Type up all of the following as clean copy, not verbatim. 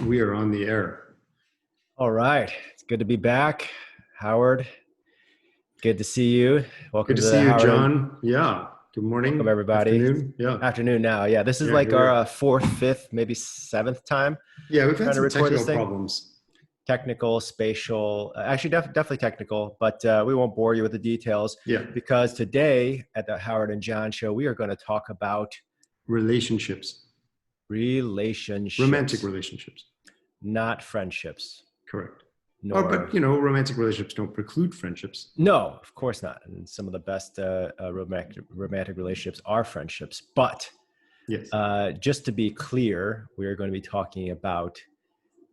We are on the air. All right. It's good to be back. Howard, good to see you. Welcome Good to to see the you, Howard and John. Yeah. Good welcome morning, everybody. afternoon. Yeah. Afternoon now. Yeah, this is Yeah, like here we our are. fourth, fifth, maybe seventh time Yeah, we've had trying to some record technical this thing. problems. Technical, spatial, actually definitely technical, but we won't bore you with the details Yeah. because today at the Howard and John show, we are going to talk about Relationships. relationships, Romantic relationships. not friendships. Correct. Oh, Nor but romantic relationships don't preclude friendships. No, of course not. And some of the best romantic relationships are friendships. But Yes. just to be clear, we are going to be talking about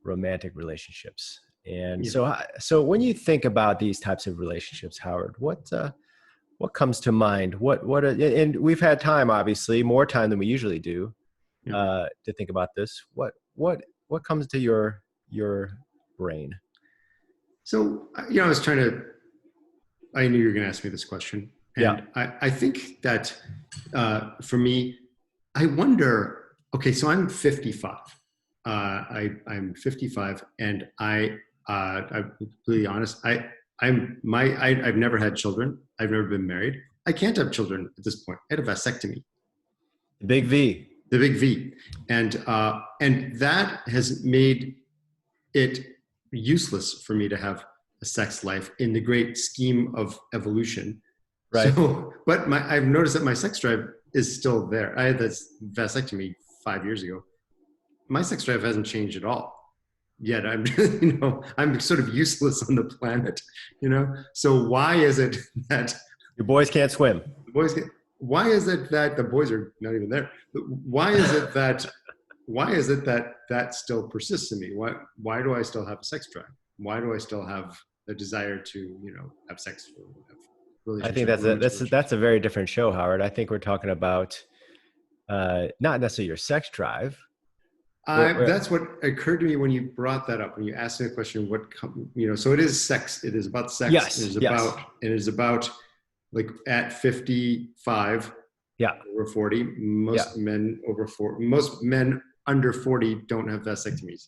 romantic relationships. And Yeah. so when you think about these types of relationships, Howard, what comes to mind? And we've had time, obviously, more time than we usually do, Yeah. to think about this. What comes to your brain? So, I knew you were going to ask me this question. And Yeah. I think that for me, I wonder, okay, so I'm 55. I'm 55 and I'm completely honest. I've never had children. I've never been married. I can't have children at this point. I had a vasectomy. The big V. The big V. And that has made it useless for me to have a sex life in the great scheme of evolution. Right. So, but I've noticed that my sex drive is still there. I had this vasectomy 5 years ago. My sex drive hasn't changed at all. Yet I'm, I'm sort of useless on the planet, So why is it that Your boys can't swim? Why is it that the boys are not even there? Why is it that still persists in me? Why do I still have a sex drive? Why do I still have the desire to, have sex? I think that's a very different show, Howard. I think we're talking about not necessarily your sex drive. That's what occurred to me when you brought that up. When you asked me the question, so it is sex. It is about sex. Yes. It is about like at 55. Yeah. Over 40. Most men over 40. Most men under 40 don't have vasectomies.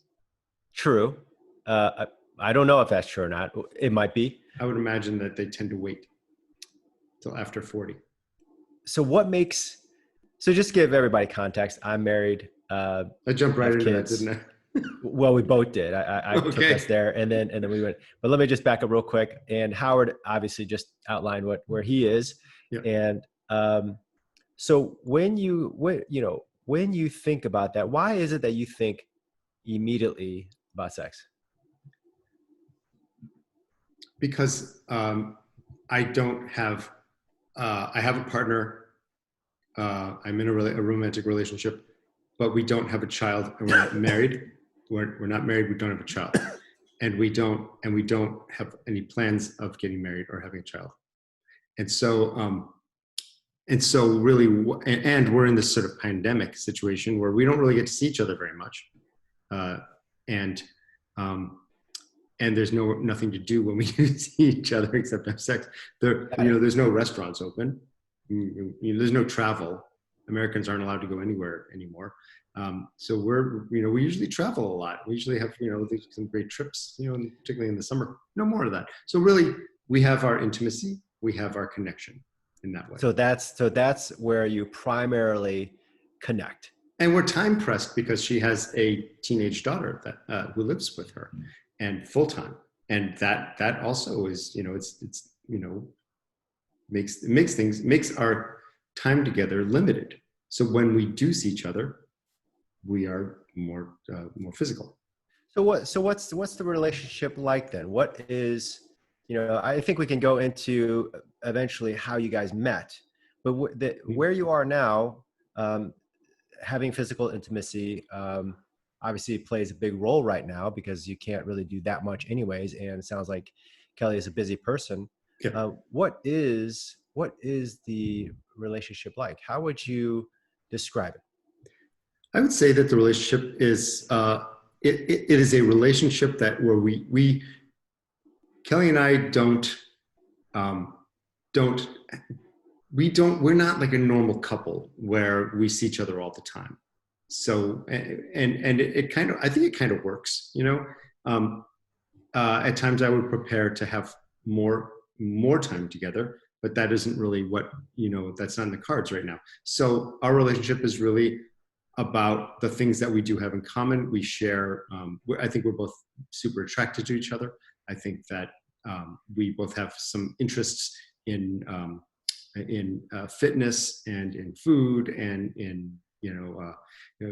True. I don't know if that's true or not. It might be. I would imagine that they tend to wait till after 40. So just to give everybody context, I'm married. I jumped right into that, didn't I? Well, we both did. I Okay. took us there and then we went, but let me just back up real quick. And Howard obviously just outlined where he is. Yeah. And so when you think about that, why is it that you think immediately about sex? Because I don't have, I have a partner. I'm in a romantic relationship, but we don't have a child, and we're not married. We're not married. We don't have a child, and we don't have any plans of getting married or having a child. And so really, and we're in this sort of pandemic situation where we don't really get to see each other very much, and there's nothing to do when we see each other except have sex. There's no restaurants open. There's no travel. Americans aren't allowed to go anywhere anymore. So we usually travel a lot. We usually have, some great trips, particularly in the summer. No more of that. So really, we have our intimacy, we have our connection in that way. So that's where you primarily connect. And we're time pressed because she has a teenage daughter that who lives with her, and full time. And that also is, makes our time together limited. So when we do see each other, we are more physical. So what's the relationship like then? What is, I think we can go into eventually how you guys met, but where you are now, having physical intimacy, obviously plays a big role right now because you can't really do that much anyways. And it sounds like Kelly is a busy person. Yeah. What is the relationship like? How would you describe it? I would say that the relationship is it is a relationship where we Kelly and I we're not like a normal couple where we see each other all the time. So, and it kind of, I think it kind of works, um, at times I would prepare to have more time together, but that isn't really what, that's not in the cards right now. So our relationship is really about the things that we do have in common. We share, I think we're both super attracted to each other. I think that we both have some interests in fitness and in food and in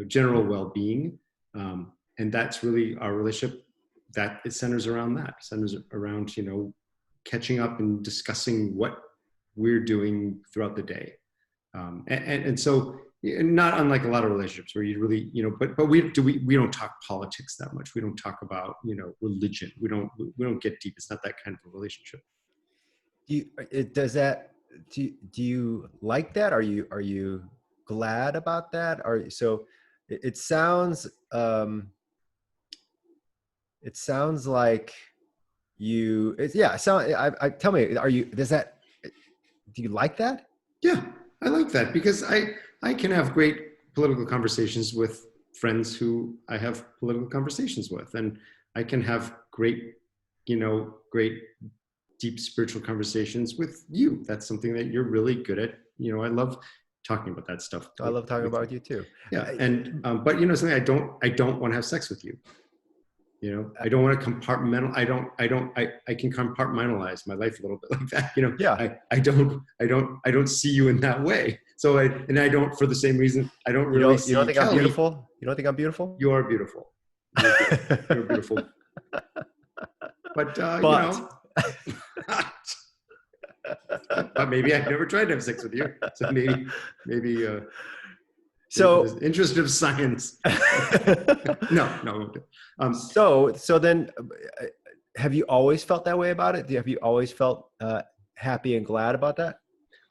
general well-being, and that's really our relationship. That it centers around that. Centers around catching up and discussing what we're doing throughout the day, and so not unlike a lot of relationships where you really but we don't talk politics that much. We don't talk about religion. We don't get deep. It's not that kind of a relationship. Do you like that? Are you glad about that? It sounds like tell me, do you like that? Yeah, I like that because I can have great political conversations with friends who I have political conversations with, and I can have great deep spiritual conversations with you. That's something that you're really good at. I love talking about that stuff. I love talking about you too. Yeah, and but something, I don't want to have sex with you. I don't want to compartmental. I can compartmentalize my life a little bit like that. Yeah. I don't see you in that way. So I don't, for the same reason, I don't really see you don't think Kelly. I'm beautiful? You don't think I'm beautiful? You are beautiful. You're beautiful. But but maybe I've never tried to have sex with you. So maybe so interest of science. No. So then, have you always felt that way about it? Have you always felt happy and glad about that?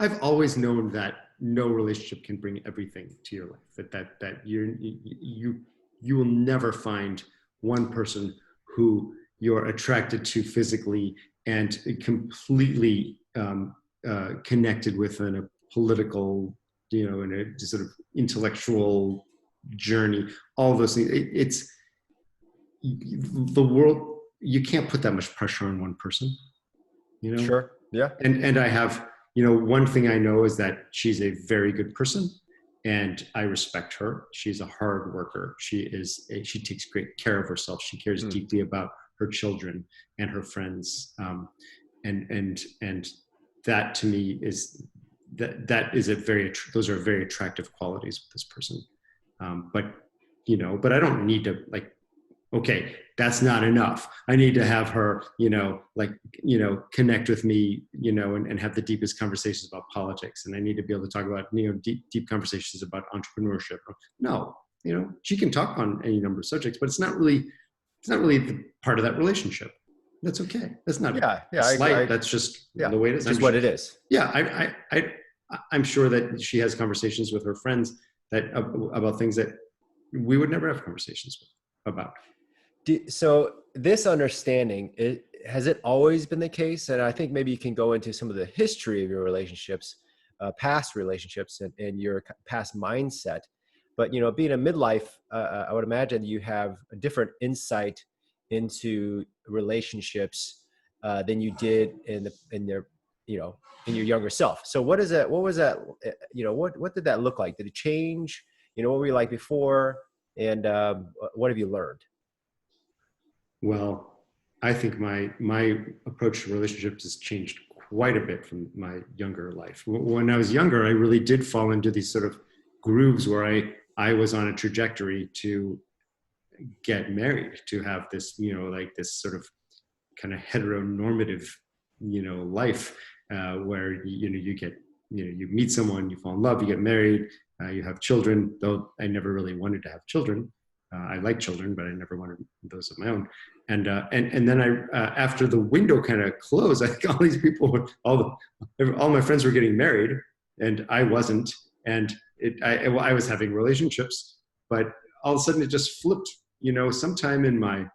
I've always known that no relationship can bring everything to your life. That you will never find one person who you're attracted to physically and completely connected with in a political, in a sort of intellectual journey. All those things. It's the world. You can't put that much pressure on one person. Sure. Yeah. And I have, one thing I know is that she's a very good person, and I respect her. She's a hard worker. She takes great care of herself. She cares deeply about her children and her friends. And that to me is those are very attractive qualities with this person. But I don't need to okay, that's not enough. I need to have her, connect with me, and have the deepest conversations about politics. And I need to be able to talk about, deep conversations about entrepreneurship. No, she can talk on any number of subjects, but it's not really the part of that relationship. That's okay. That's not a slight. That's just the way it is. Just what it is. Yeah. I'm sure that she has conversations with her friends about things that we would never have conversations about. So this understanding, has it always been the case? And I think maybe you can go into some of the history of your relationships, past relationships, and your past mindset. But being a midlife, I would imagine you have a different insight into relationships than you did in your younger self. So what was that? What did that look like? Did it change? What were you like before? And what have you learned? Well, I think my approach to relationships has changed quite a bit from my younger life. When I was younger, I really did fall into these sort of grooves where I was on a trajectory to get married, to have this, this sort of kind of heteronormative, life where, you meet someone, you fall in love, you get married, you have children, though I never really wanted to have children. I like children, but I never wanted those of my own. And then after the window kind of closed, I think all these people, all my friends were getting married, and I wasn't. And I was having relationships, but all of a sudden it just flipped. Sometime in my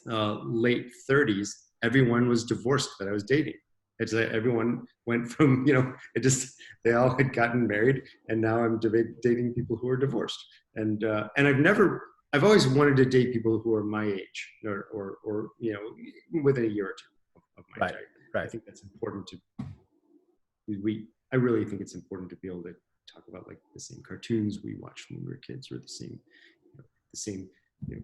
late 30s, everyone was divorced that I was dating. It's like everyone went from, they all had gotten married, and now I'm dating people who are divorced. And I've always wanted to date people who are my age, or within a year or two of my Right. type. Right. I think that's important I really think it's important to be able to talk about like the same cartoons we watched when we were kids, or the same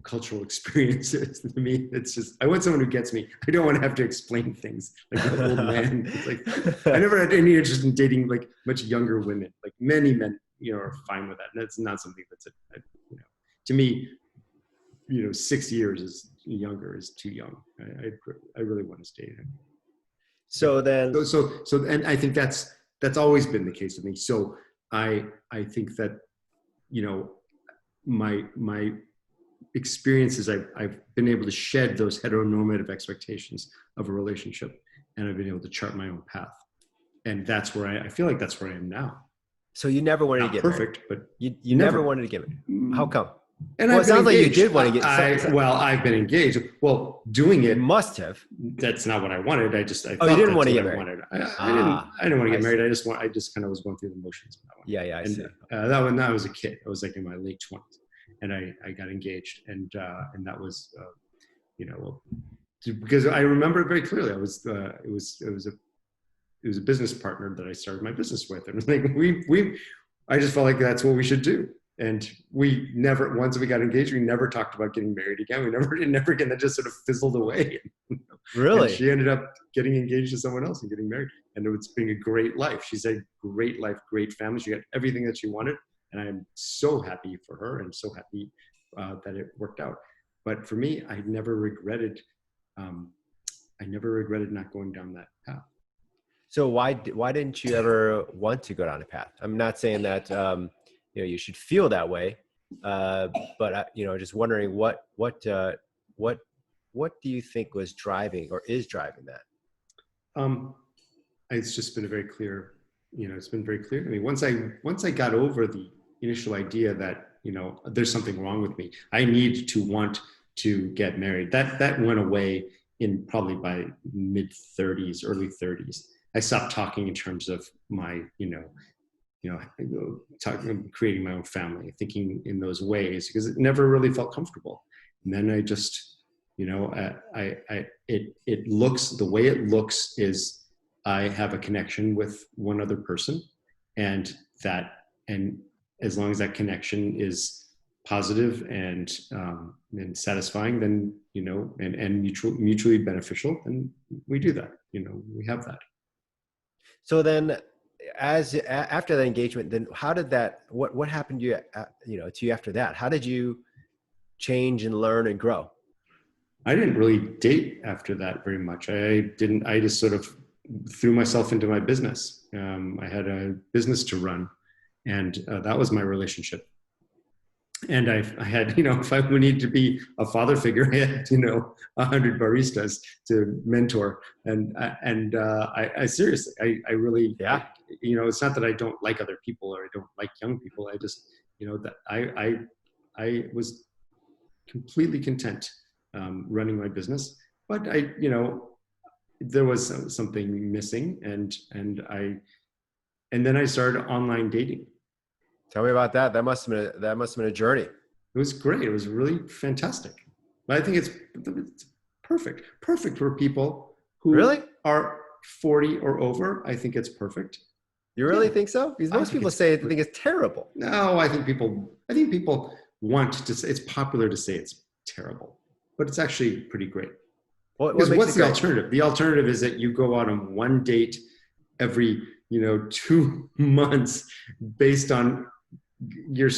cultural experiences. To me, it's just, I want someone who gets me. I don't want to have to explain things like an old man. It's like, I never had any interest in dating like much younger women. Like many men, are fine with that. And that's not something that's to me, 6 years is younger is too young. I really want to stay. So then, And I think that's always been the case with me. So I think that, my experiences, I've been able to shed those heteronormative expectations of a relationship, and I've been able to chart my own path. And that's where I feel like that's where I am now. so you never wanted to get perfect, married. But you never wanted to get married. How come? And well, it sounds like you did want to get. I've been engaged. Well, doing it. You must have. That's not what I wanted. I you didn't want to get married. I didn't want to get married. I just kind of was going through the motions. Yeah, I see. That I was a kid. I was like in my late 20s, and I got engaged, and that was, because I remember it very clearly. It was a business partner that I started my business with, and like I just felt like that's what we should do. And we never, once we got engaged, we never talked about getting married again. We never again, that just sort of fizzled away. Really? And she ended up getting engaged to someone else and getting married. And it's been a great life. She's a great life, great family. She got everything that she wanted. And I'm so happy for her, and so happy that it worked out. But for me, I never regretted not going down that path. So why didn't you ever want to go down a path? I'm not saying that, you should feel that way. But just wondering what do you think was driving or is driving that? It's just been a very clear, it's been very clear to me. Once I got over the initial idea that, there's something wrong with me, I need to want to get married. That went away in probably by mid 30s, early 30s. I stopped talking in terms of my, creating my own family, thinking in those ways, because it never really felt comfortable. And then I just, it looks, the way it looks is I have a connection with one other person, and as long as that connection is positive and satisfying, then, and mutually beneficial, then we do that, we have that. So then, after that engagement, then how did that? What happened to you? To you after that? How did you change and learn and grow? I didn't really date after that very much. I just sort of threw myself into my business. I had a business to run, and that was my relationship. And I had, if I would need to be a father figure, I had, 100 baristas to mentor. And I seriously, I really, yeah. It's not that I don't like other people or I don't like young people. I just, that I was completely content running my business, but there was something missing, and then I started online dating. Tell me about that. That must have been a journey. It was great. It was really fantastic. But I think it's perfect for people who really are 40 or over. I think it's perfect. You really think so? Because most people think it's terrible. No, I think people want to say, it's popular to say it's terrible, but it's actually pretty great. Because what's the alternative? The alternative is that you go out on one date every 2 months based on your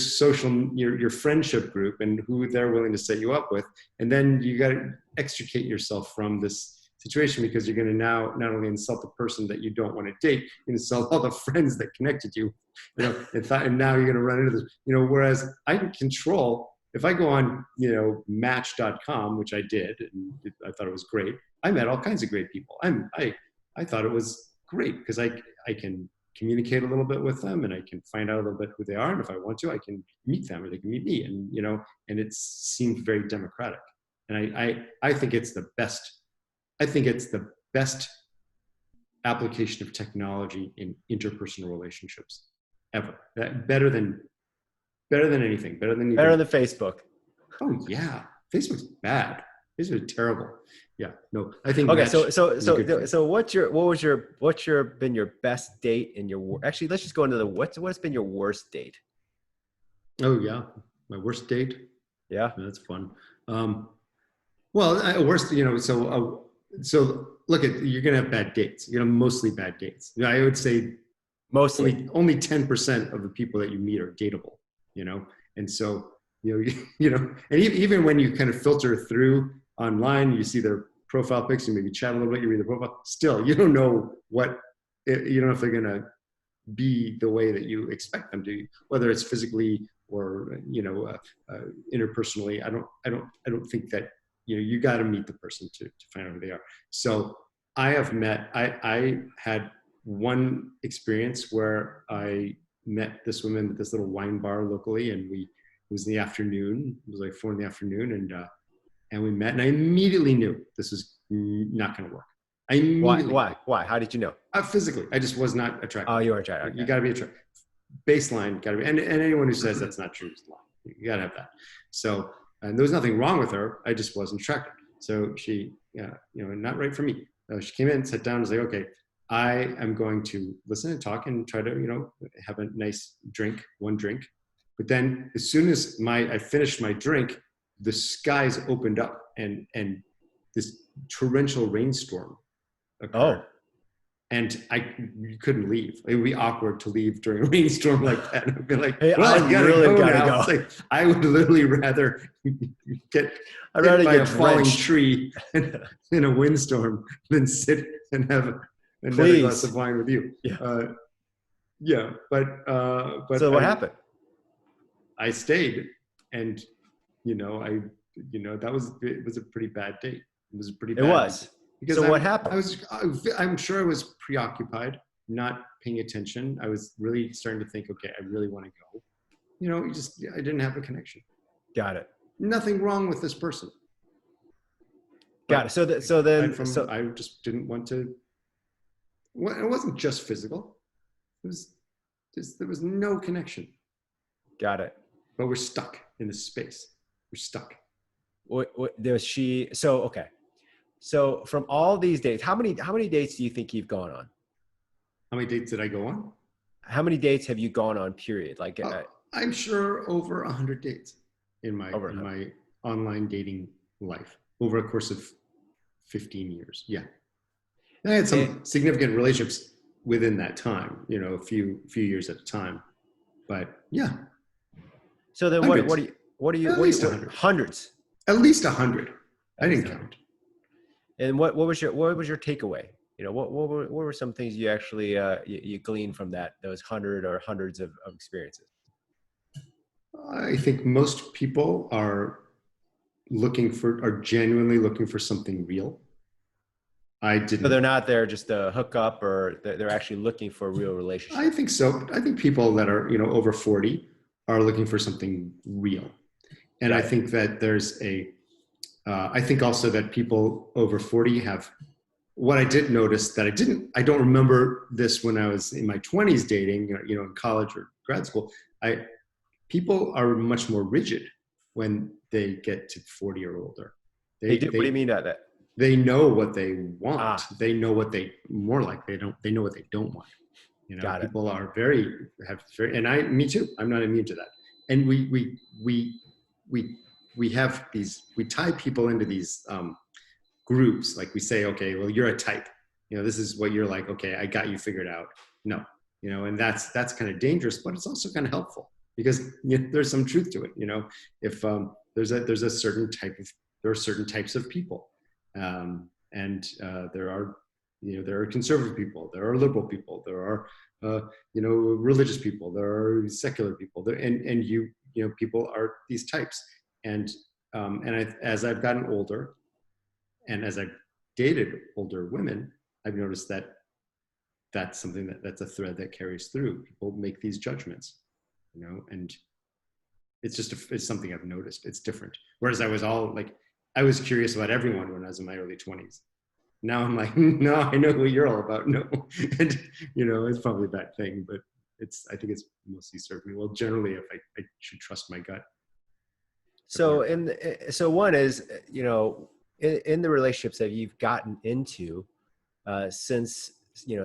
your friendship group and who they're willing to set you up with. And then you got to extricate yourself from this situation, because you're going to now not only insult the person that you don't want to date, you insult all the friends that connected you, and now you're going to run into this, whereas I can control, if I go on, match.com, which I did, and I thought it was great. I met all kinds of great people. I thought it was great because I can communicate a little bit with them, and I can find out a little bit who they are. And if I want to, I can meet them, or they can meet me. And, and it seemed very democratic. And I think it's the best. I think it's the best application of technology in interpersonal relationships ever. Better than anything. Better than Better even. than Facebook. Oh yeah, Facebook's bad. Facebook's terrible. Yeah, no, I think Okay, Match is a good thing. so what's been your best date and your actually let's just go into the what's been your worst date? Oh yeah, my worst date. Yeah, That's fun. Well, worst, so look at, you're gonna have bad dates. You're gonna mostly bad dates. I would say mostly. only 10% of the people that you meet are dateable. And so and even when you kind of filter through online, you see their profile pics, you maybe chat a little bit, you read the profile. Still, you don't know you don't know if they're gonna be the way that you expect them to, whether it's physically or interpersonally. I don't think that you got to meet the person to find out who they are. So I had one experience where I met this woman at this little wine bar locally, and it was in the afternoon. It was like 4 PM, and we met, and I immediately knew this was not going to work. I immediately. Why? How did you know? Physically, I just was not attracted. Oh, you weren't attracted. Okay. You got to be attracted. Baseline got to be, and anyone who says that's not true is lying. You got to have that. So, and there was nothing wrong with her. I just wasn't attracted. So she, not right for me. She came in, sat down, and was like, okay, I am going to listen and talk and try to, have a nice drink, one drink. But then as soon as I finished my drink, the skies opened up and this torrential rainstorm occurred. Oh. And you couldn't leave. It would be awkward to leave during a rainstorm like that. I'd be like, hey, well, I really gotta go. Like, I would literally rather get hit by a falling tree in a windstorm than sit and have another glass of wine with you. Yeah. But so what happened? I stayed, and it was a pretty bad date. It was a pretty bad. It was. Date. Because so what happened? I'm sure I was preoccupied, not paying attention. I was really starting to think, okay, I really want to go. I didn't have a connection. Got it. Nothing wrong with this person. Got it. So I just didn't want to. Well, it wasn't just physical. There was no connection. Got it. But we're stuck in this space. We're stuck. Okay. So from all these dates, how many dates do you think you've gone on? How many dates did I go on? How many dates have you gone on, period? Like I'm sure over 100 dates in my online dating life over a course of 15 years. Yeah. I had some significant relationships within that time, a few years at a time. But yeah. So then what do you hundreds? At least 100. I didn't count. And what was your takeaway? What were some things you actually you gleaned from those hundreds of experiences? I think most people are genuinely looking for something real. So they're not there just to hook up, or they're actually looking for a real relationship. I think so. I think people that are over 40 are looking for something real, and I think that there's I think also that people over 40 have, what I did notice that I don't remember this when I was in my 20s dating, in college or grad school. People are much more rigid when they get to 40 or older. What do you mean by that? They know what they want. They know what they know what they don't want. People are me too. I'm not immune to that. And we have we tie people into these groups. Like we say, okay, well, you're a type, this is what you're like. Okay, I got you figured out. No, and that's kind of dangerous, but it's also kind of helpful because there's some truth to it. If there are certain types of people, and there are conservative people, there are liberal people, there are religious people, there are secular people, and people are these types. And as I've gotten older, and as I've dated older women, I've noticed that that's something that's a thread that carries through. People make these judgments, and it's something I've noticed. It's different. Whereas I was curious about everyone when I was in my early 20s. Now I'm like, no, I know what you're all about. No, and it's probably a bad thing, but I think it's mostly served me well. Generally, if I should trust my gut. So so one is, in the relationships that you've gotten into, since you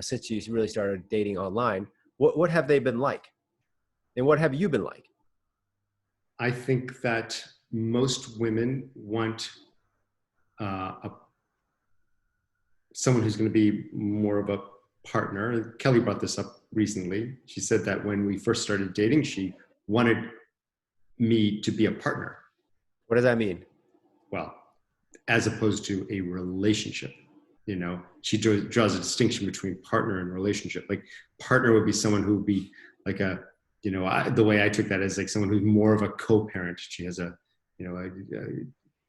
really started dating online, what have they been like, and what have you been like? I think that most women want someone who's going to be more of a partner. Kelly brought this up recently. She said that when we first started dating, she wanted me to be a partner. What does that mean? Well, as opposed to a relationship. She draws a distinction between partner and relationship. Like partner would be someone who would be like the way I took that is like someone who's more of a co-parent. She has a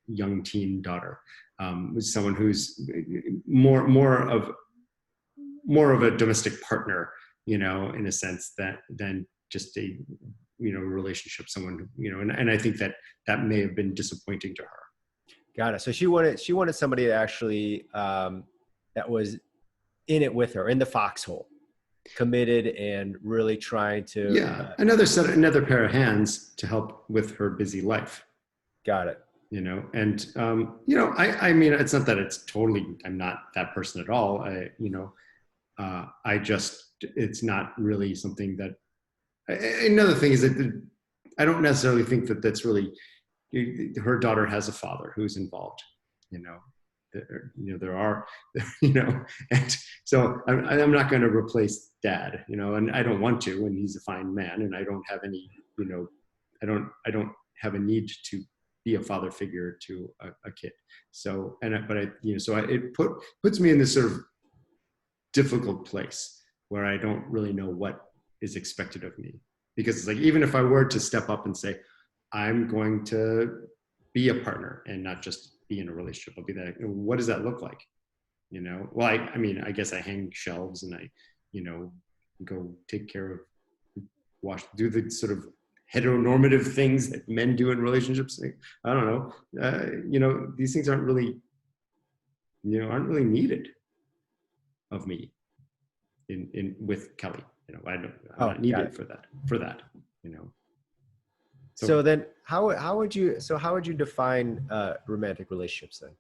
young teen daughter. Someone who's more of a domestic partner, in a sense than just a relationship. Someone and I think that may have been disappointing to her. Got it. So she wanted somebody that actually that was in it with her, in the foxhole, committed and really trying to another pair of hands to help with her busy life. Got it. And I mean, it's not that I'm not that person at all. It's not really something that. Another thing is that I don't necessarily think that that's really. Her daughter has a father who's involved. There are, and so I'm not going to replace dad. And I don't want to. And he's a fine man, and I don't have any. I don't have a need to be a father figure to a kid. So it puts me in this sort of difficult place where I don't really know what is expected of me, because it's like, even if I were to step up and say, I'm going to be a partner and not just be in a relationship, I'll be that. What does that look like? Well, I mean, I guess I hang shelves and I, go take care of, do the sort of heteronormative things that men do in relationships. I don't know. These things aren't really needed of me with Kelly. I'm not needed for that. So then how would you define romantic relationships then?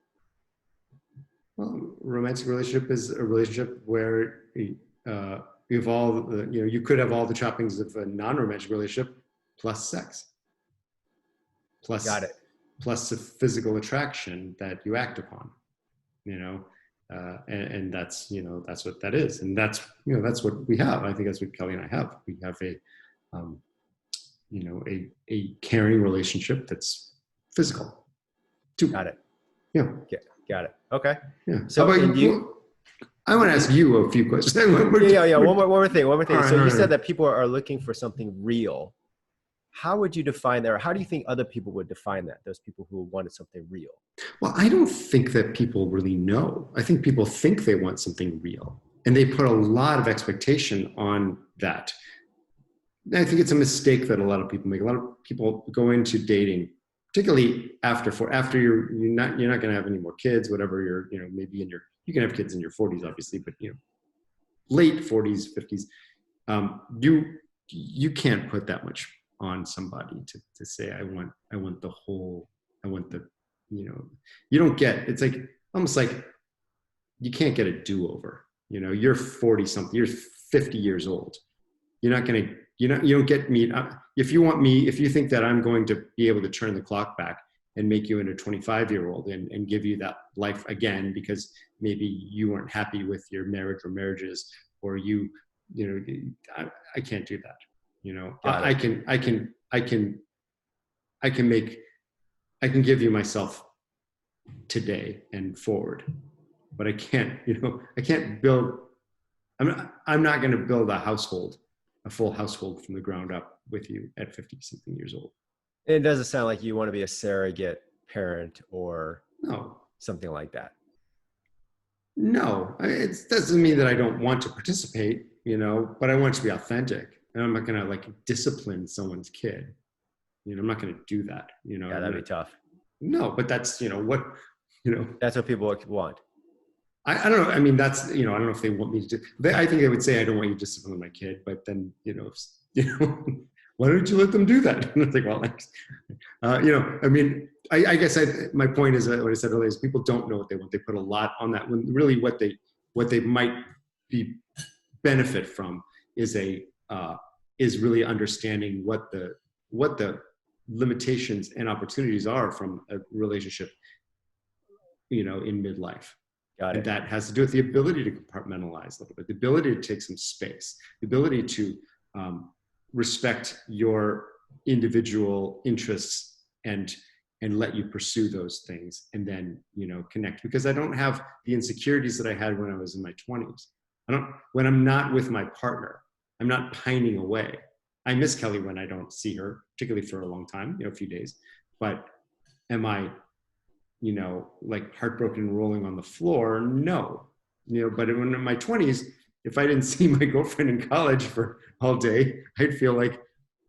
Well, romantic relationship is a relationship where you have all you could have all the trappings of a non-romantic relationship plus sex. Got it. Plus a physical attraction that you act upon, and that's what that is. And that's what we have. I think that's what Kelly and I have. We have a caring relationship that's physical too. Got it. Yeah. Got it. Okay. Yeah. So how about you? I want to ask you a few questions. Yeah. One more thing. So you said that that people are looking for something real. How would you define that? Or how do you think other people would define that? Those people who wanted something real. Well, I don't think that people really know. I think people think they want something real, and they put a lot of expectation on that. I think it's a mistake that a lot of people make. A lot of people go into dating, particularly after you're not going to have any more kids, whatever you're, maybe you can have kids in your 40s, obviously, but late 40s, 50s, you can't put that much on somebody to say, I want the whole, I want the, you don't get, it's like, almost like you can't get a do-over. You're 40 something, you're 50 years old. You're not going to, you don't get me. If you think that I'm going to be able to turn the clock back and make you into a 25-year-old and give you that life again, because maybe you weren't happy with your marriage or marriages, or I can't do that. I can give you myself today and forward, but I can't, I can't build, I'm not going to build a full household from the ground up with you at 50 something years old. It doesn't sound like you want to be a surrogate parent or no, something like that. No, it doesn't mean that I don't want to participate, but I want to be authentic. And I'm not going to discipline someone's kid. I'm not going to do that. Yeah, that'd be tough. No, but that's, That's what people want. I don't know. I mean, that's, I don't know if they want me to, I think they would say, I don't want you to discipline my kid, but then, why don't you let them do that? And it's like, well, I mean, I guess my point is what I said earlier is people don't know what they want. They put a lot on that when really what they might be benefit from is is really understanding what the limitations and opportunities are from a relationship, in midlife. Got And it. that has to do with the ability to compartmentalize a little bit, the ability to take some space, the ability to respect your individual interests and let you pursue those things, and then connect. Because I don't have the insecurities that I had when I was in my 20s. When I'm not with my partner, I'm not pining away. I miss Kelly when I don't see her, particularly for a long time, a few days. But am I, like heartbroken and rolling on the floor? No. But when in my 20s, if I didn't see my girlfriend in college for all day, I'd feel like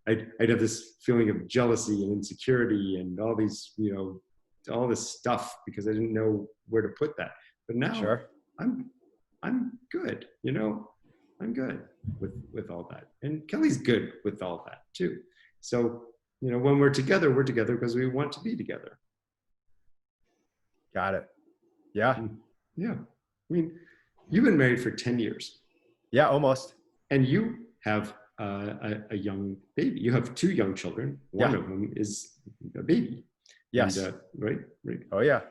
I'd have this feeling of jealousy and insecurity and all these, all this stuff, because I didn't know where to put that. But now Sure. I'm good, I'm good with all that. And Kelly's good with all that too. So, when we're together because we want to be together. Got it. Yeah. Yeah. I mean, you've been married for 10 years. Yeah, almost. And you have a young baby. You have 2 young children. One of them is a baby. Yes. And, right. Oh yeah.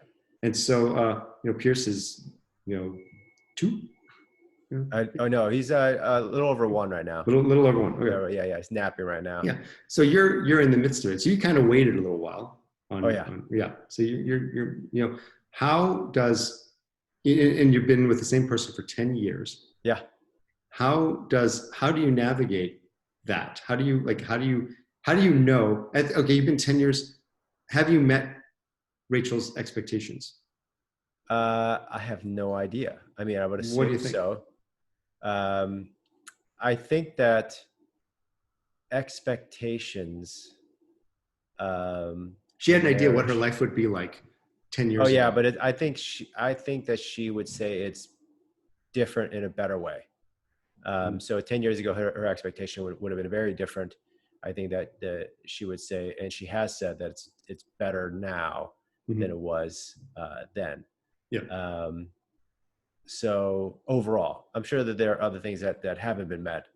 And so, Pierce is, 2. Oh no, he's a little over 1 right now. Little over 1. Okay. Yeah. He's napping right now. Yeah. So you're in the midst of it. So you kind of waited a little while. Yeah. So you're how does, and you've been with the same person for 10 years. Yeah. How do you navigate that? How do you know, okay, you've been 10 years. Have you met Rachel's expectations? I have no idea. I mean, I would assume What do you think? so. I think that expectations, She had an idea what her life would be like 10 years ago. Oh yeah, but I think that she would say it's different in a better way. So 10 years ago, her expectation would have been very different. I think that she would say, and she has said, that it's better now than it was then. Yeah. So overall, I'm sure that there are other things that haven't been met,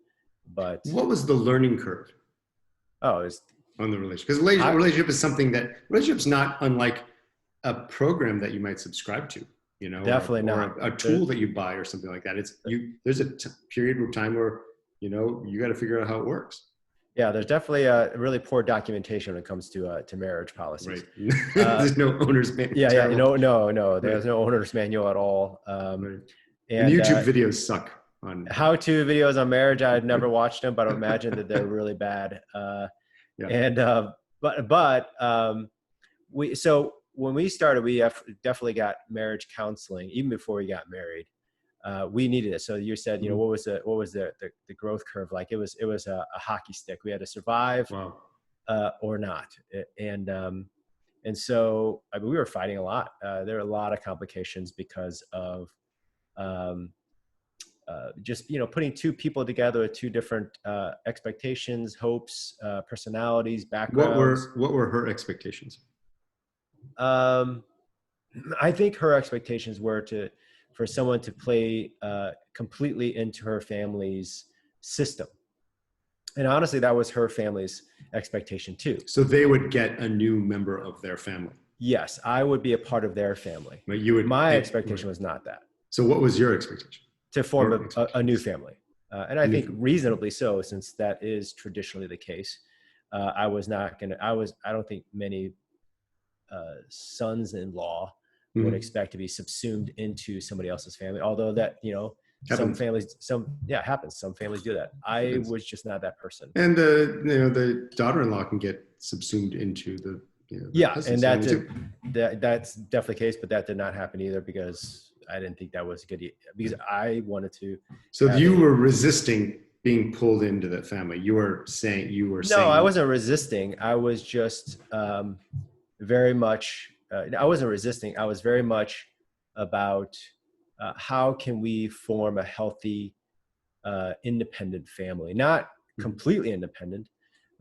but what was the learning curve? It's on the relationship, because relationship is something that relationship's not unlike a program that you might subscribe to, definitely not a tool that you buy or something like that. There's a period of time where you got to figure out how it works. Yeah, there's definitely a really poor documentation when it comes to marriage policies. Right. There's no owner's manual. Yeah. No. There's no owner's manual at all. Right. And YouTube videos suck on how-to videos on marriage. I've never watched them, but I imagine that they're really bad. Yeah. And so when we started, we definitely got marriage counseling even before we got married. We needed it. So you said, what was the growth curve like? It was a hockey stick. We had to survive. Wow. Or not. And so, I mean, we were fighting a lot. There were a lot of complications because of just, putting 2 people together with 2 different expectations, hopes, personalities, backgrounds. What were her expectations? I think her expectations were for someone to play completely into her family's system. And honestly, that was her family's expectation too. So they would get a new member of their family. Yes, I would be a part of their family. But my expectation was not that. So what was your expectation? To form a new family. And I think reasonably so, since that is traditionally the case. I don't think many sons-in-law would expect to be subsumed into somebody else's family. Although that, some families, happens. Some families do that. I was just not that person. And the daughter-in-law can get subsumed into the and that's definitely the case. But that did not happen either, because I didn't think that was a good idea, because I wanted to. So you were resisting being pulled into that family. You were saying. No, I wasn't resisting. I was just very much. I wasn't resisting. I was very much about how can we form a healthy, independent family, not completely independent,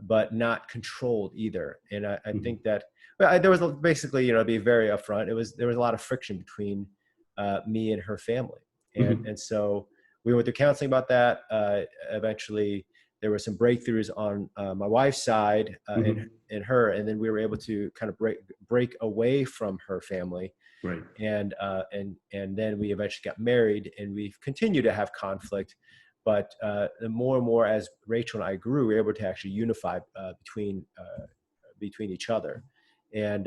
but not controlled either. And I think that, well, there was basically, to be very upfront, there was a lot of friction between me and her family. And so we went through counseling about that. Eventually there were some breakthroughs on my wife's side and her, and then we were able to kind of break away from her family. Right. And then we eventually got married, and we've continued to have conflict. But the more and more as Rachel and I grew, we were able to actually unify between each other. And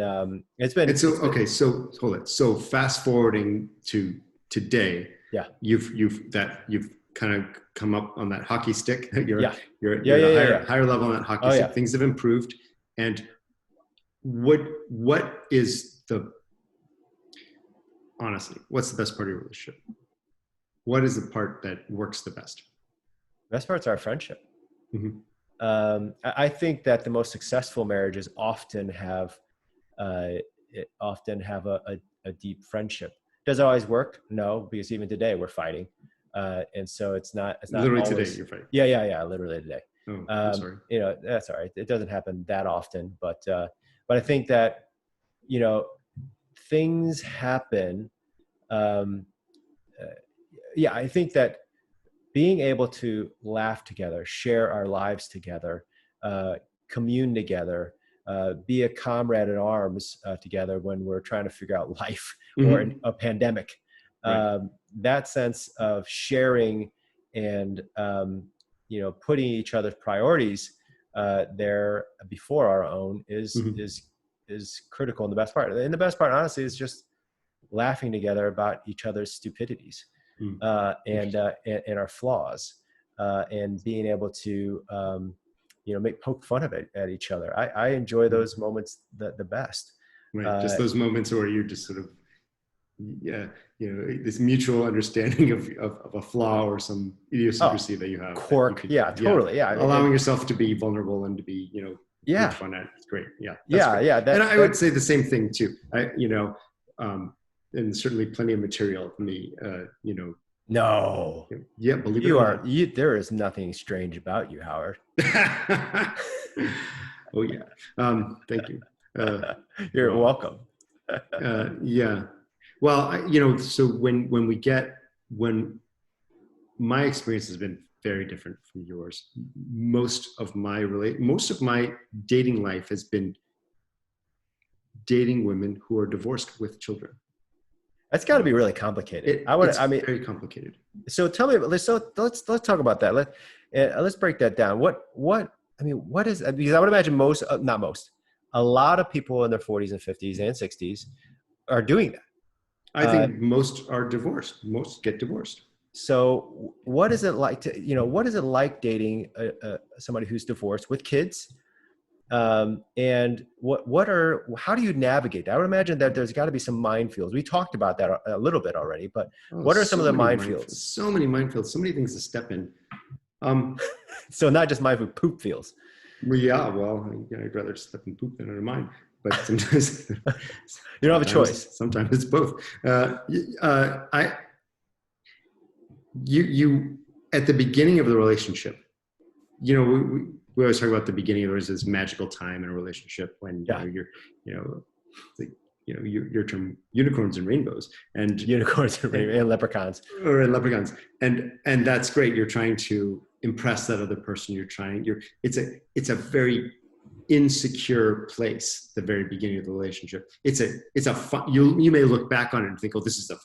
it's been. And so, okay, so hold it. So fast forwarding to today, yeah, you've kind of come up on that hockey stick. You're at a higher level on that hockey stick. Yeah. Things have improved. And what is honestly, what's the best part of your relationship? What is the part that works the best? Best part's our friendship. I think that the most successful marriages often have a deep friendship. Does it always work? No, because even today we're fighting, and so it's not literally always, today you're fighting. Yeah, literally today. Oh, I'm sorry. That's all right. It doesn't happen that often, but I think that things happen. I think that being able to laugh together, share our lives together, commune together, be a comrade in arms together when we're trying to figure out life or a pandemic. Right. That sense of sharing and putting each other's priorities there before our own is critical. And the best part, honestly, is just laughing together about each other's stupidities and our flaws, and being able to poke fun of it at each other. I enjoy those moments the best. Right, just those moments where you're just sort of, this mutual understanding of a flaw or some idiosyncrasy that you have. Quirk, totally. Allowing yourself to be vulnerable and to be, make fun at. It's great. Yeah. Great. And I would say the same thing too. And certainly plenty of material for me, No. Yeah, believe it or not. There is nothing strange about you, Howard. Oh yeah. Thank you. You're welcome. Yeah. Well, so when my experience has been very different from yours. Most of my dating life has been dating women who are divorced with children. That's got to be really complicated. It's very complicated. So tell me, let's talk about that. Let's break that down. What is, because I would imagine a lot of people in their 40s and 50s and 60s are doing that. I think most are divorced. Most get divorced. So what is it like dating somebody who's divorced with kids? And how do you navigate that? I would imagine that there's got to be some minefields. We talked about that a little bit already, but what are some of the minefields? So many minefields, so many things to step in. So not just minefield, poop fields. Well, yeah, I'd rather step in poop than under mine, but sometimes you don't have a choice. Sometimes it's both. You at the beginning of the relationship, we always talk about the beginning. There's this magical time in a relationship when your term unicorns and rainbows and leprechauns and that's great. You're trying to impress that other person. It's a very insecure place. The very beginning of the relationship. It's a fun. You may look back on it and think, oh, this is a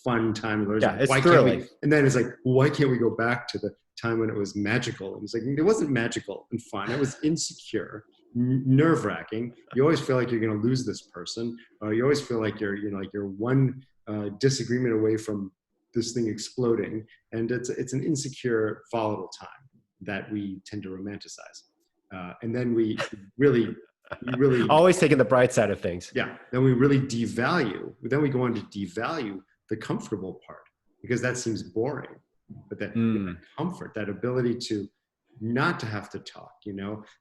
fun time. It's thrilling. And then it's like, why can't we go back to the time when it was magical? And it's like, it wasn't magical and fun. It was insecure, nerve-wracking. You always feel like you're going to lose this person. You always feel like you're one disagreement away from this thing exploding. And it's an insecure, volatile time that we tend to romanticize. And then we really always taking the bright side of things. Yeah. Then we really devalue. Then we go on to devalue the comfortable part because that seems boring. But that comfort, that ability to not to have to talk,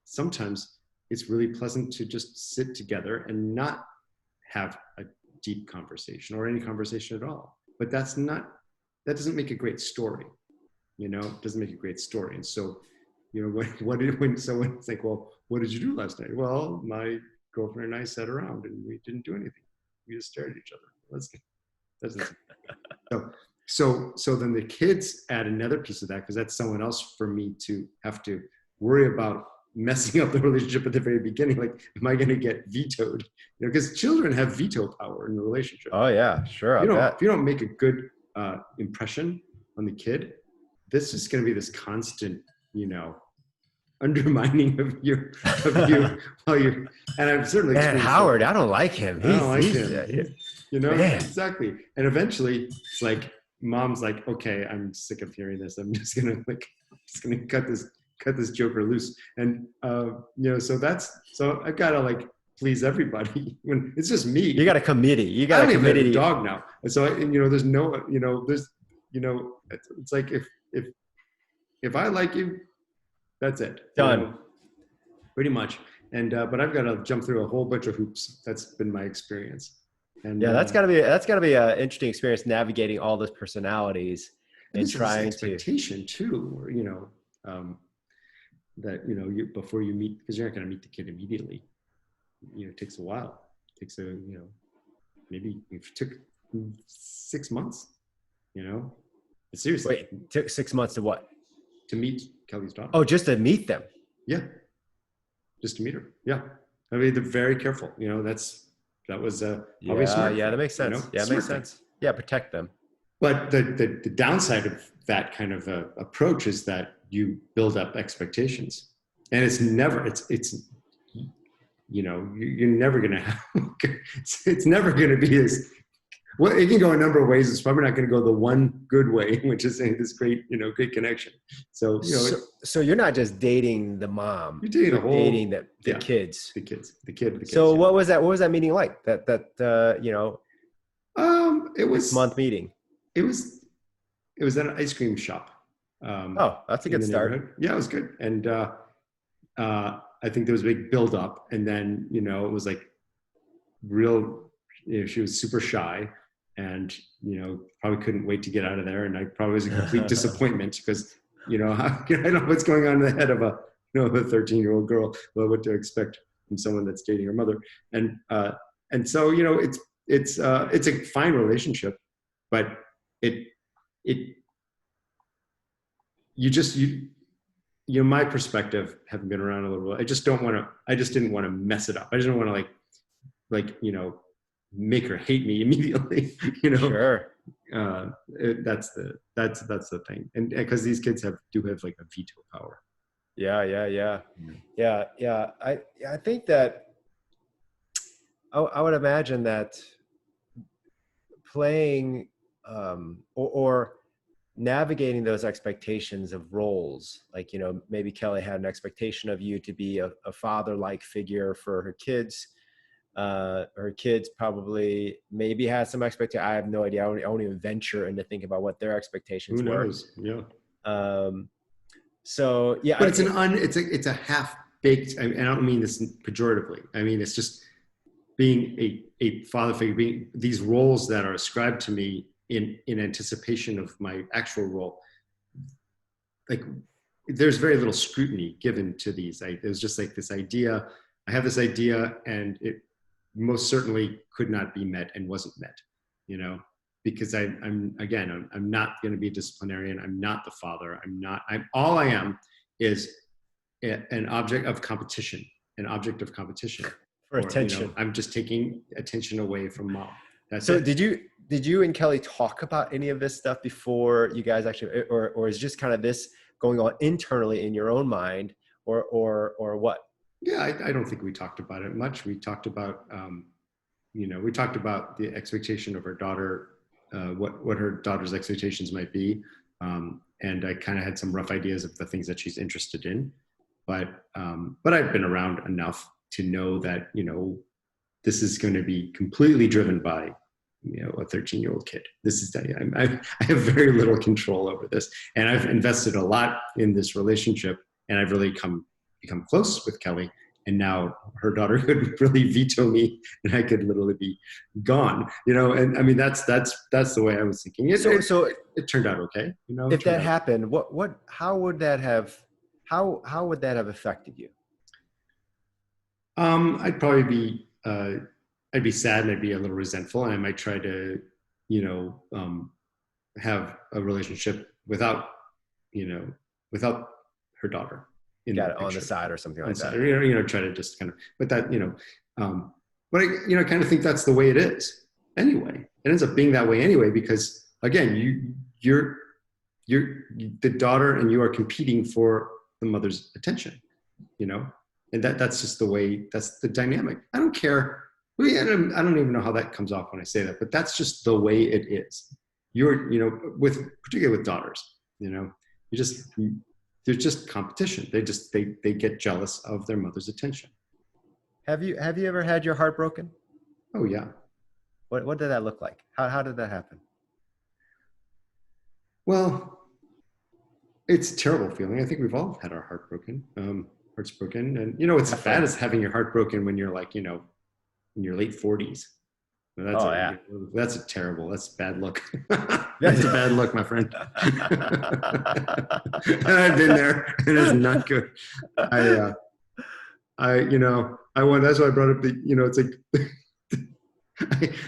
sometimes it's really pleasant to just sit together and not have a deep conversation or any conversation at all. But that's not that doesn't make a great story. You know, it doesn't make a great story. And so, you know, when someone's like, well, what did you do last night? Well, my girlfriend and I sat around and we didn't do anything. We just stared at each other. So then the kids add another piece of that, because that's someone else for me to have to worry about messing up the relationship at the very beginning. Like, am I going to get vetoed? You know, because children have veto power in the relationship. Oh yeah, sure. If you don't make a good impression on the kid, this is going to be this constant, you know, undermining of you while you're, and I've certainly Man, Howard, I don't like him. I don't like him. You know, man. Exactly. And eventually it's like, mom's like, okay, I'm sick of hearing this. I'm just gonna cut this joker loose. And you know, so I've got to like please everybody when it's just me. You got a committee. You got I don't a committee. even have a dog now. And so you know, there's no, you know, there's, you know, it's like if I like you, that's it. Done. You know, pretty much. And but I've got to jump through a whole bunch of hoops. That's been my experience. And yeah, that's gotta be an interesting experience, navigating all those personalities and trying expectation too, you know, that, you know, before you meet, because you're not going to meet the kid immediately. You know, it takes a while. It takes you know, maybe it took 6 months, you know, but seriously. Wait, it took 6 months to what? To meet Kelly's daughter. Oh, just to meet them. Yeah. Just to meet her. Yeah. I mean, they're very careful, you know, that was probably smart. Yeah, that makes sense. You know? Yeah, it makes sense. Yeah, protect them. But the downside of that kind of approach is that you build up expectations, and it's you know, you're never going to have, it's never going to be as, well, it can go a number of ways. It's probably not going to go the one good way, which is this great, you know, great connection. So, you know, so you're not just dating the mom, you're dating the kids. The kids. So yeah. what was that meeting like? That you know, it was 6 month meeting. It was at an ice cream shop. Oh, that's a good start. Yeah, it was good. And I think there was a big build up, and then, you know, it was like real, you know, she was super shy, and, you know, probably couldn't wait to get out of there. And I probably was a complete disappointment because, you know, I don't know what's going on in the head of a 13-year-old girl, well, what to expect from someone that's dating her mother. And so, you know, it's a fine relationship, but you know, my perspective, having been around a little bit, I just didn't want to mess it up. I just didn't want to like, you know, make her hate me immediately, you know. Sure. That's the thing. And because these kids do have like a veto power. Yeah. I think that I would imagine that playing or navigating those expectations of roles, like, you know, maybe Kelly had an expectation of you to be a father-like figure for her kids. Her kids probably maybe had some expectation. I have no idea. I won't even venture into thinking about what their expectations were. Who knows? Yeah. So yeah, but it's a half-baked. I don't mean this pejoratively. I mean, it's just being a father figure, being these roles that are ascribed to me in anticipation of my actual role. Like, there's very little scrutiny given to these. It was just like this idea. I have this idea, and it most certainly could not be met and wasn't met, you know, because I'm not going to be a disciplinarian. I'm not the father. All I am is an object of competition, for attention. You know, I'm just taking attention away from mom. That's so it. Did you and Kelly talk about any of this stuff before you guys actually, or is just kind of this going on internally in your own mind, or what? Yeah, I don't think we talked about it much. We talked about, you know, we talked about the expectation of her daughter, what her daughter's expectations might be. And I kind of had some rough ideas of the things that she's interested in, but I've been around enough to know that, you know, this is going to be completely driven by, you know, a 13-year-old kid. I have very little control over this, and I've invested a lot in this relationship, and I've really become close with Kelly. and now her daughter could really veto me, and I could literally be gone. And I mean that's the way I was thinking. It turned out okay. If that happened, how would that have affected you? I'd probably be I'd be sad, and I'd be a little resentful, and I might try to have a relationship without without her daughter Got it on the side or something like that. Try to just kind of, but that but I kind of think that's the way it is anyway. It ends up being that way anyway, because again, you're the daughter, and you are competing for the mother's attention, and that's just the way, that's the dynamic. I don't care. I don't even know how that comes off when I say that, but that's just the way it is. Particularly with daughters, there's just competition. They get jealous of their mother's attention. Have you ever had your heart broken? Oh yeah. What did that look like? How did that happen? Well, it's a terrible feeling. I think we've all had our hearts broken. And what's bad is having your heart broken when you're like, in your late 40s. That's that's bad luck. That's a bad luck, my friend. And I've been there. It is not good. That's why I brought up it's like,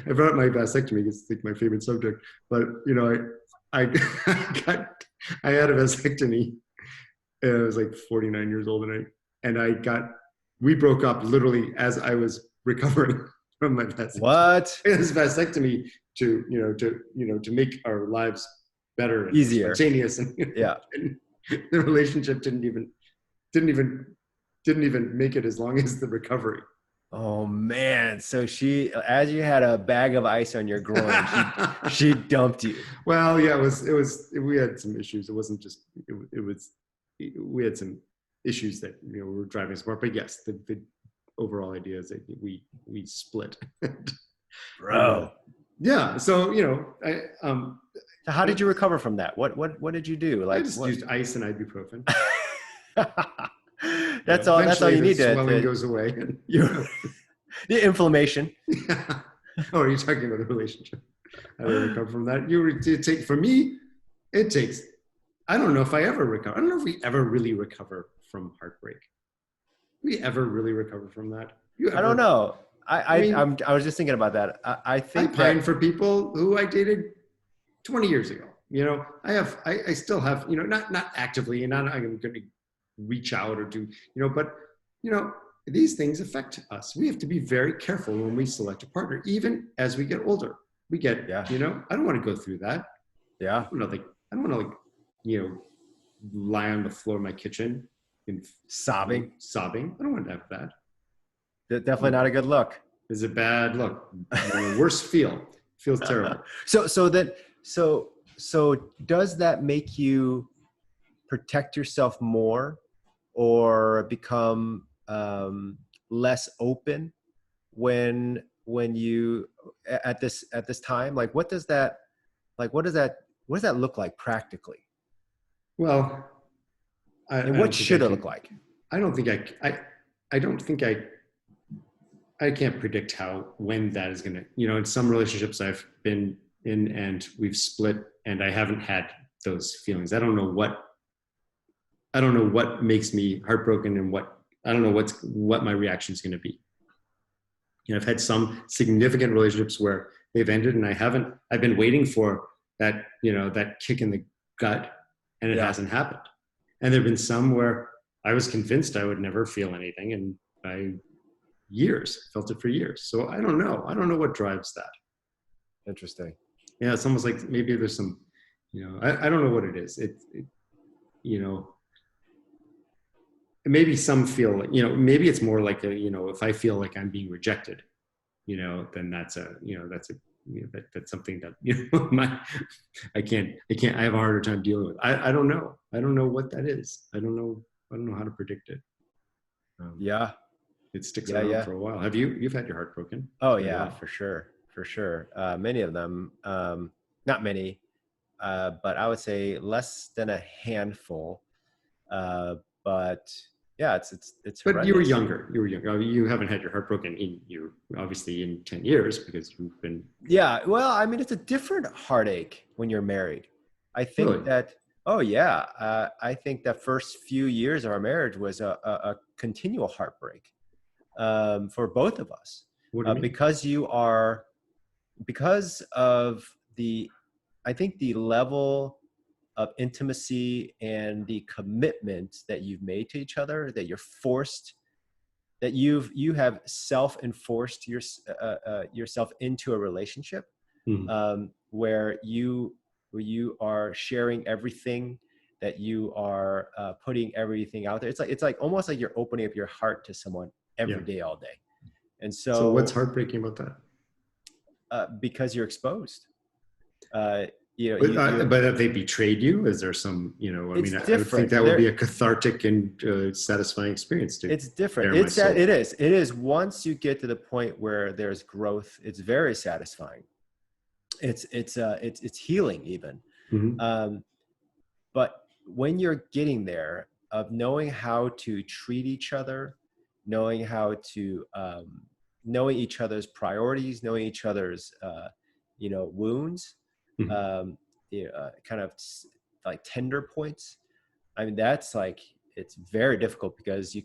I brought up my vasectomy because it's like my favorite subject. But, I had a vasectomy, and I was like 49 years old, and we broke up literally as I was recovering from my vasectomy. What? It was vasectomy to make our lives better and easier, spontaneous, and and the relationship didn't even make it as long as the recovery. Oh man! So as you had a bag of ice on your groin, she dumped you. Well, yeah, we had some issues. It wasn't just we had some issues that we were driving us apart. But yes, the overall idea is that we split. Bro. Yeah. So So how did you recover from that? What did you do? I just used ice and ibuprofen. That's all you need. The swelling goes away. And, the inflammation. Yeah. Oh, are you talking about the relationship? How do I recover from that? For me, it takes. I don't know if I ever recover. I don't know if we ever really recover from heartbreak. We ever really recover from that? I don't know. I was just thinking about that. I think I pine for people who I dated 20 years ago. I still have, not actively, and I'm going to reach out or do, but these things affect us. We have to be very careful when we select a partner, even as we get older. We get, I don't want to go through that. Yeah. I don't want to, lie on the floor of my kitchen and sobbing. I don't want to have that. Definitely not a good look. It's a bad look. Worst feels terrible. So does that make you protect yourself more, or become less open when you at this time? Like what does that look like practically? Well, what should it look like? I don't think I can't predict when that is going to, in some relationships I've been in and we've split and I haven't had those feelings. I don't know what makes me heartbroken, and I don't know what my reaction is going to be. I've had some significant relationships where they've ended and I've been waiting for that, that kick in the gut, and it hasn't happened. And there've been some where I was convinced I would never feel anything, and I felt it for years. So I don't know. I don't know what drives that. Interesting. Yeah. It's almost like maybe there's some, I don't know what it is. Maybe some feel like, maybe it's more like if I feel like I'm being rejected, then that's something that, I have a harder time dealing with. I don't know. I don't know what that is. I don't know how to predict it. It sticks around for a while. You've had your heart broken? Oh yeah, for sure. Many of them, not many, but I would say less than a handful. But Yeah, it's But you were horrendous. younger. You were younger. I mean, you haven't had your heart broken in you obviously in 10 years because you've been Yeah, well, I mean, it's a different heartache when you're married. I think really. that, oh yeah, I think that first few years of our marriage was a continual heartbreak for both of us, What do you mean? because because of the, I think the level of intimacy and the commitment that you've made to each other, that you're forced, that you have self-enforced yourself into a relationship, Mhm. where you are sharing everything, that you are putting everything out there. It's like almost like you're opening up your heart to someone Yeah. every day, all day. And So what's so heartbreaking about that? because you're exposed, uh, you know, you But have they betrayed you? Is there some, I it's mean, I would think different. that would be a cathartic and satisfying experience to It's different. bare my It's that soul. it is once you get to the point where there's growth, it's very satisfying. It's healing even. Hmm. Um, but when you're getting there, of knowing how to treat each other, knowing how to knowing each other's priorities, knowing each other's wounds, Hmm. um, kind of like tender points. I mean, that's like, it's very difficult because you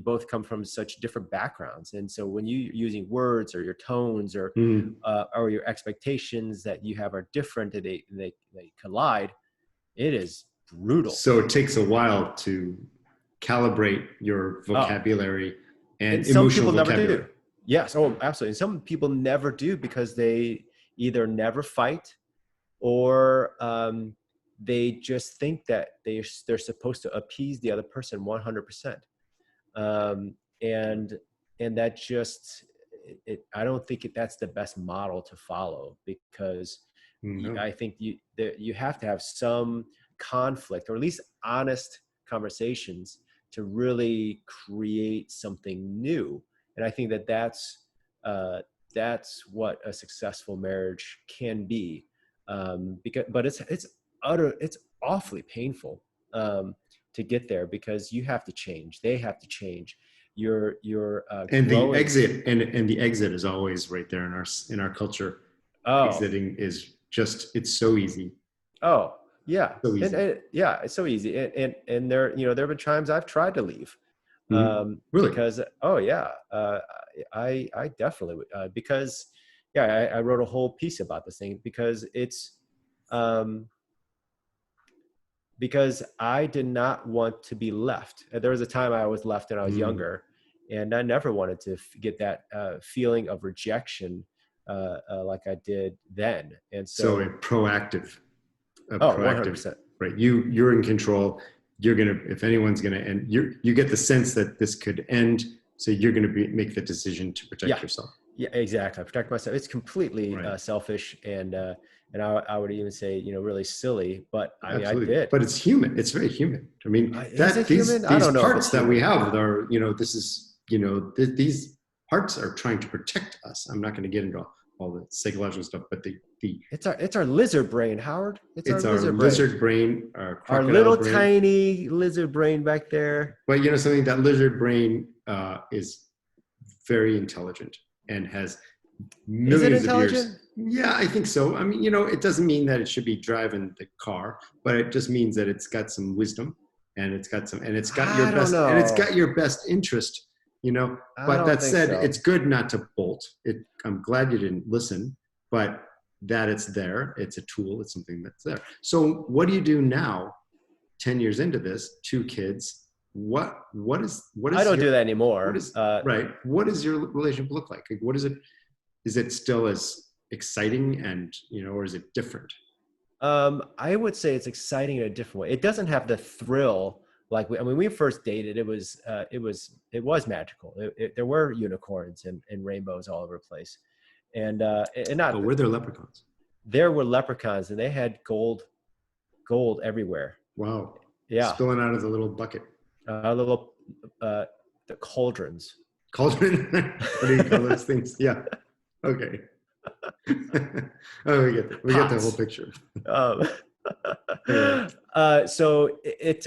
both come from such different backgrounds. And so when you using words or your tones Hmm. or your expectations that you have are different, and they collide, it is brutal. So it takes a while to calibrate your Oh, vocabulary and and some emotional people never do. vocabulary. Yes. Oh, absolutely. And some people never do because they either never fight, or they just think that they're supposed to appease the other person 100%. um, and and that just I don't think that's the best model to follow, because No. I think you have to have some conflict, or at least honest conversations, to really create something new. And I think that that's what a successful marriage can be. But it's awfully painful to get there, because you have to change, they have to change, you're And the growing. exit and the exit is always right there in our culture. Oh, Exiting is just it's so easy. oh, yeah. So And, easy. and yeah, it's so easy. And there, there have been times I've tried to leave, Mhm. Really? because, oh yeah, I definitely would, because yeah, I wrote a whole piece about this thing, um, because I did not want to be left. There was a time I was left when I was Mm. younger, and I never wanted to get that feeling of rejection like I did then. And So so, a oh, proactive, 100%. right? You're in control. You're gonna, if anyone's gonna end, you get the sense that this could end. So you're gonna make the decision to protect Yeah, yourself. yeah, exactly. I protect myself. It's completely Right. selfish, and I would even say, really silly. But I mean, I Absolutely. did. But it's human. It's very human. I mean, Is that it human? I these don't know if parts it's that we human. have are, this is, these parts are trying to protect us. I'm not going to get into all the psychological stuff, but the It's our lizard brain, Howard. It's our it's our lizard brain. lizard brain, our Our crocodile little brain. tiny lizard brain back there. But something, that lizard brain is very intelligent and has Is it millions of intelligent? years. Yeah, I think so. I mean, it doesn't mean that it should be driving the car, but it just means that it's got some wisdom, and it's got your I don't best, and it's know. got your best interest, I But don't that think said, so. it's good not to bolt. I'm glad you didn't listen, but that it's there. It's a tool. It's something that's there. So what do you do now, 10 years into this, 2 kids? What I is don't your do that what anymore. is right? What does your relationship look like? Like, what is it? Is it still as exciting and, or is it different? I would say it's exciting in a different way. It doesn't have the thrill like when we first dated. It was magical. There were unicorns and rainbows all over the place, and Oh, not were there leprechauns? there were leprechauns, and they had gold everywhere. Wow. Yeah, Spilling out of the little bucket. little uh, the cauldrons. Cauldron? What do you call those things? Yeah. Okay. Oh, we get the whole Pots. picture. Um, Okay. so it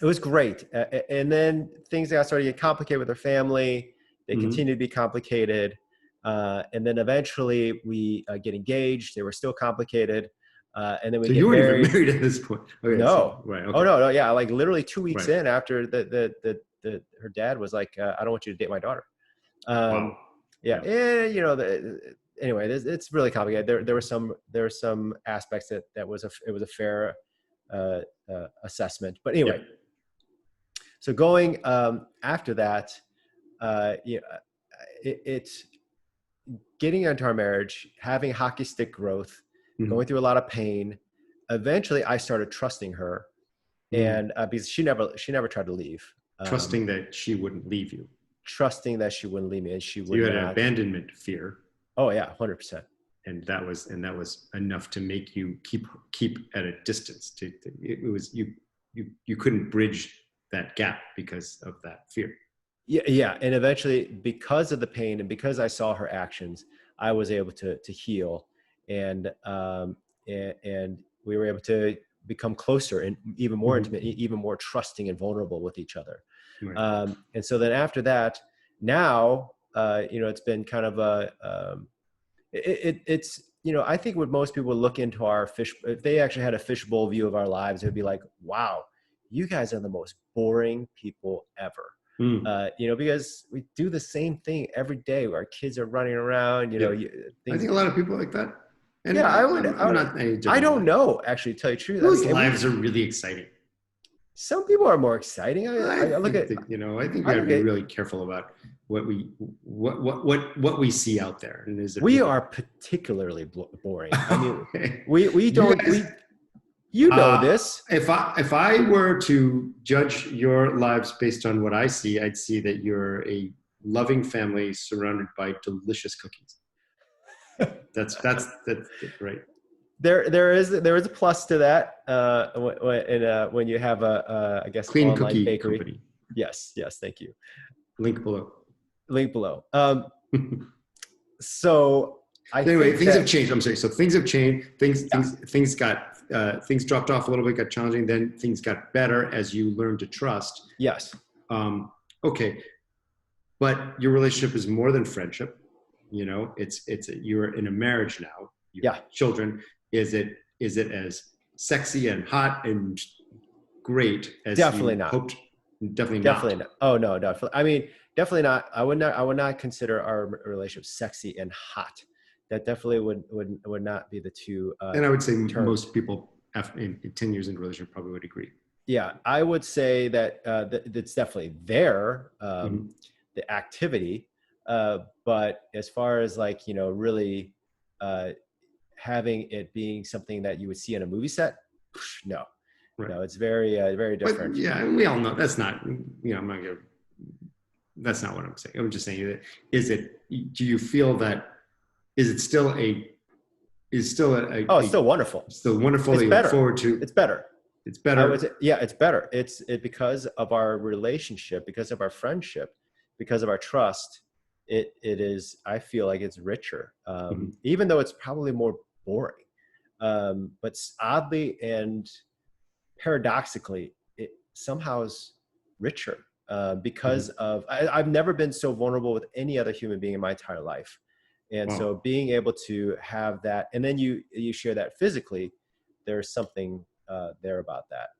It was great. And then things got started to get complicated with her family. They continued to be complicated. And then eventually we get engaged. They were still complicated. And then we So get you weren't married. even married at this point. Okay, No. so, right. Okay. Oh, no. Yeah. Like literally 2 weeks Right. in after her dad was like, I don't want you to date my daughter. Wow. Yeah. And, you know, anyway, it's really complicated. There were some aspects that it was a fair assessment. But anyway, Yeah. so going after that, it's getting into our marriage, having hockey stick growth, going through a lot of pain. Eventually, I started trusting her, and because she never tried to leave. Trusting that she wouldn't leave you. Trusting that she wouldn't leave me, and she would You had not. an abandonment fear. Oh yeah, 100%. And that was enough to make you keep at a distance. It was you couldn't bridge that gap because of that fear. Yeah. And eventually, because of the pain and because I saw her actions, I was able to heal, and we were able to become closer and even more intimate, even more trusting and vulnerable with each other. Right. And so then after that, now, it's been kind of it's, I think what most people would look into if they actually had a fishbowl view of our lives, it would be like, wow, you guys are the most boring people ever. Because we do the same thing every day. Our kids are running around, I think a lot of people like that. And yeah, I don't know, actually, to tell you the truth. Those lives are really exciting. Some people are more exciting. I look at, I think we got to be really careful about what we see out there. And we are particularly boring. I mean, we don't. You know this. If I were to judge your lives based on what I see, I'd see that you're a loving family surrounded by delicious cookies. That's right. There is a plus to that when you have I guess clean online cookie bakery. Company. Yes, thank you. Link below. So anyway, things have changed. I'm sorry. So things have changed. Things dropped off a little bit, got challenging. Then things got better as you learned to trust. Yes. Okay, but your relationship is more than friendship. You're in a marriage now. You have children. Is it as sexy and hot and great as definitely you not hoped? Definitely not. Oh no, definitely. I mean, definitely not. I would not consider our relationship sexy and hot. That definitely would not be the two. And I would say terms. Most people in 10 years into a relationship probably would agree. Yeah, I would say that it's definitely there, the activity. But as far as really having it being something that you would see on a movie set, no. Right. No, it's very, very different. But, yeah, we all know that's not, that's not what I'm saying. I'm just saying that, do you feel that, it's still wonderful. Still wonderful. It's that you better. Look forward to. It's better. It's better. I would say, yeah, it's better. It's because of our relationship, because of our friendship, because of our trust. It is, I feel like it's richer, even though it's probably more boring. But oddly and paradoxically, it somehow is richer because of, I've never been so vulnerable with any other human being in my entire life. And so being able to have that, and then you share that physically, there's something there about that.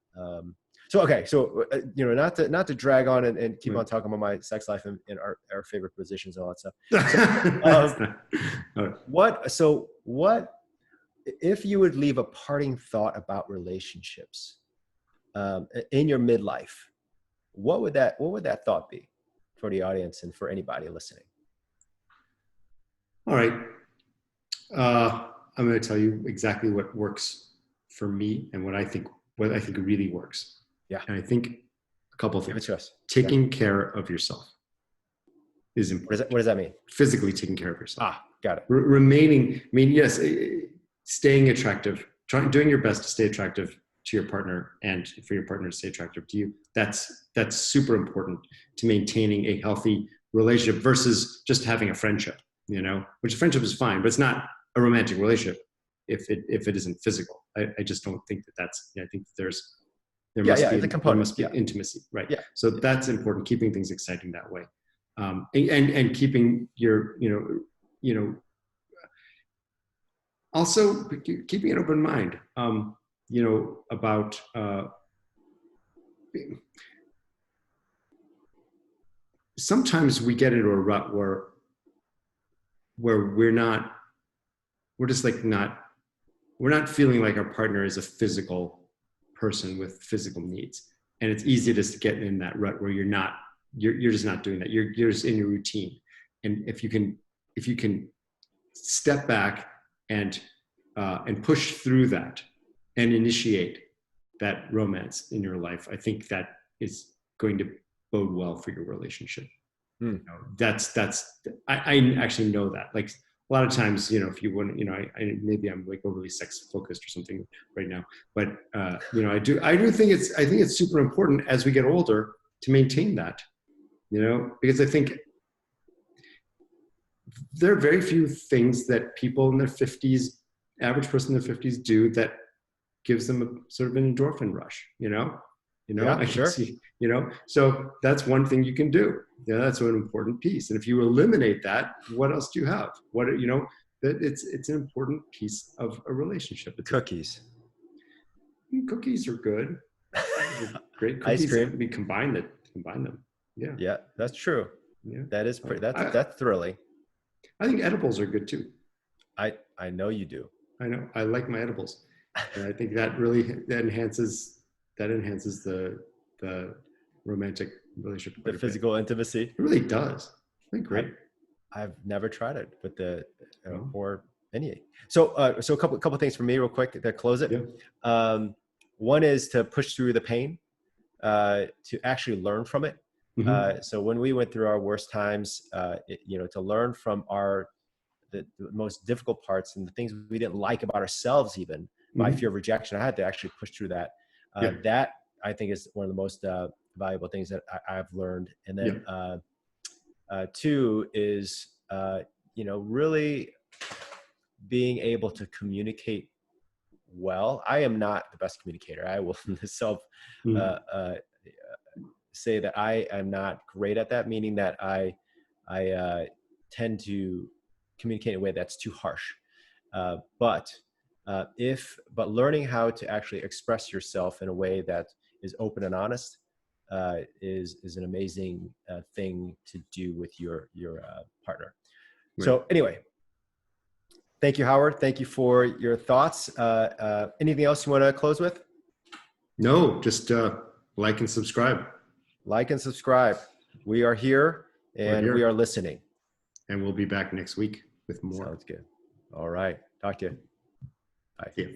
So not to drag on and keep on talking about my sex life and our favorite positions and all that stuff. What if you would leave a parting thought about relationships in your midlife? What would that thought be for the audience and for anybody listening? All right. I'm going to tell you exactly what works for me and what I think really works. Yeah. And I think a couple of things. Taking care of yourself is important. What does that mean? Physically taking care of yourself. Got it. Remaining, yes, staying attractive, doing your best to stay attractive to your partner and for your partner to stay attractive to you. That's super important to maintaining a healthy relationship versus just having a friendship, which a friendship is fine, but it's not a romantic relationship if it isn't physical. I just don't think that's, I think that there's There Yeah, must yeah, be the components. there must be intimacy, right? Yeah, So that's important, keeping things exciting that way, and keeping your also keeping an open mind, about sometimes we get into a rut where we're just like we're not feeling like our partner is a physical person with physical needs, and it's easy to get in that rut where you're just not doing that. You're just in your routine, and if you can step back and push through that and initiate that romance in your life, I think that is going to bode well for your relationship. Hmm. That's I actually know that. Like a lot of times, if you want, I maybe I'm like overly sex focused or something right now, but I do think I think it's super important as we get older to maintain that, because I think there are very few things that people in their 50s, average person in their 50s, do that gives them a sort of an endorphin rush, Yeah, I can sure. see, so that's one thing you can do. That's an important piece. And if you eliminate that, what else do you have? That it's an important piece of a relationship. Cookies. Cookies are good. Great Ice cookies. cream. We combine them. Yeah. Yeah, that's true. Yeah. That is pretty, that's thrilling. I think edibles are good too. I know you do. I know. I like my edibles. And I think that really enhances the romantic relationship The quite a bit. physical intimacy. It really does. I think great. I've never tried it, but No. or any. So a couple things for me real quick to close it. Yeah. One is to push through the pain, to actually learn from it. Mm-hmm. So when we went through our worst times, to learn from the most difficult parts and the things we didn't like about ourselves, even my Mm-hmm. fear of rejection, I had to actually push through that. Yeah. That I think is one of the most valuable things that I've learned. And then two is, really being able to communicate well. I am not the best communicator. I will say that I am not great at that, meaning that I tend to communicate in a way that's too harsh. But learning how to actually express yourself in a way that is open and honest is an amazing thing to do with your partner. Right. So anyway, thank you, Howard. Thank you for your thoughts. Anything else you want to close with? No, just like and subscribe. Like and subscribe. We are here and we are listening. And we'll be back next week with more. Sounds good. All right. Talk to you. Bye. Yeah.